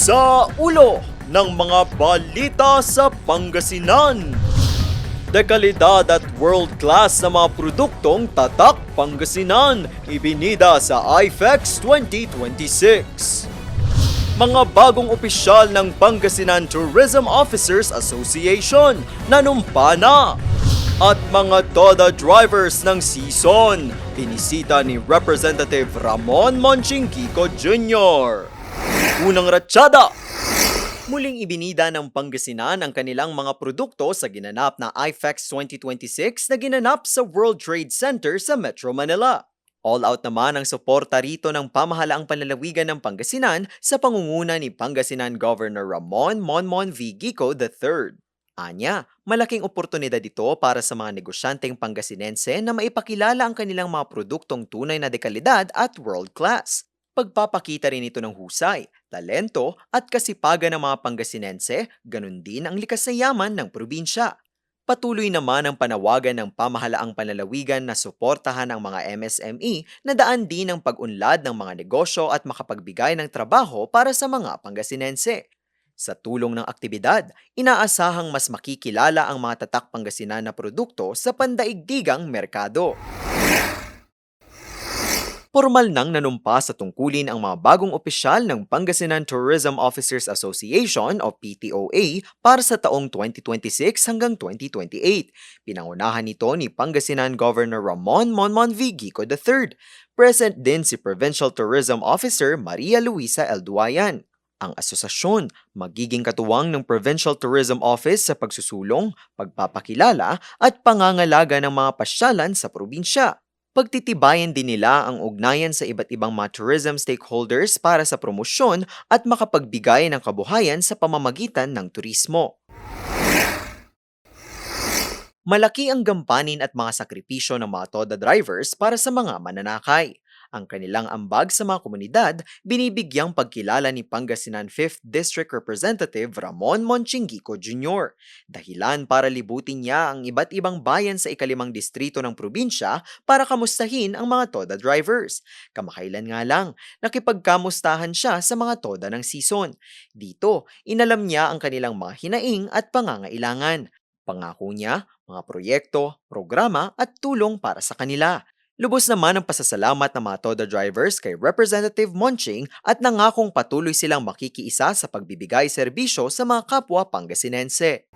Sa ulo ng mga balita sa Pangasinan. Dekalidad at world-class na mga produktong tatak Pangasinan ibinida sa IFEX 2026. Mga bagong opisyal ng Pangasinan Tourism Officers Association nanumpa na. At mga TODA drivers ng season, binisita ni Representative Ramon Monching Kiko Jr. Unang ratsyada! Muling ibinida ng Pangasinan ang kanilang mga produkto sa ginanap na IFEX 2026 na ginanap sa World Trade Center sa Metro Manila. All out naman ang suporta rito ng pamahalaang panlalawigan ng Pangasinan sa pangunguna ni Pangasinan Governor Ramon Monmon V. Gico III. Anya, malaking oportunidad ito para sa mga negosyanteng Pangasinense na maipakilala ang kanilang mga produktong tunay na dekalidad at world-class. Pagpapakita rin ito ng husay, talento at kasipagan ng mga Pangasinense, ganun din ang likas na yaman ng probinsya. Patuloy naman ang panawagan ng pamahalaang panlalawigan na suportahan ang mga MSME na daan din ang pag-unlad ng mga negosyo at makapagbigay ng trabaho para sa mga Pangasinense. Sa tulong ng aktibidad, inaasahang mas makikilala ang mga tatak Pangasinan na produkto sa pandaigdigang merkado. Formal nang nanumpa sa tungkulin ang mga bagong opisyal ng Pangasinan Tourism Officers Association o PTOA para sa taong 2026 hanggang 2028. Pinangunahan nito ni Pangasinan Governor Ramon Monmon V. Gico III. Present din si Provincial Tourism Officer Maria Luisa Elduayan. Ang asosasyon magiging katuwang ng Provincial Tourism Office sa pagsusulong, pagpapakilala at pangangalaga ng mga pasyalan sa probinsya. Pagtitibayan din nila ang ugnayan sa iba't ibang mga tourism stakeholders para sa promosyon at makapagbigay ng kabuhayan sa pamamagitan ng turismo. Malaki ang gampanin at mga sakripisyo ng mga TODA drivers para sa mga mananakay. Ang kanilang ambag sa mga komunidad, binibigyang pagkilala ni Pangasinan 5th District Representative Ramon Monching Kiko Jr. Dahilan para libutin niya ang iba't ibang bayan sa ikalimang distrito ng probinsya para kamustahin ang mga TODA drivers. Kamakailan nga lang, nakipagkamustahan siya sa mga TODA ng season. Dito, inalam niya ang kanilang mga hinaing at pangangailangan. Pangako niya, mga proyekto, programa at tulong para sa kanila. Lubos naman ang pasasalamat ng mga TODA drivers kay Representative Monching at nangakong patuloy silang makikiisa sa pagbibigay serbisyo sa mga kapwa Pangasinense.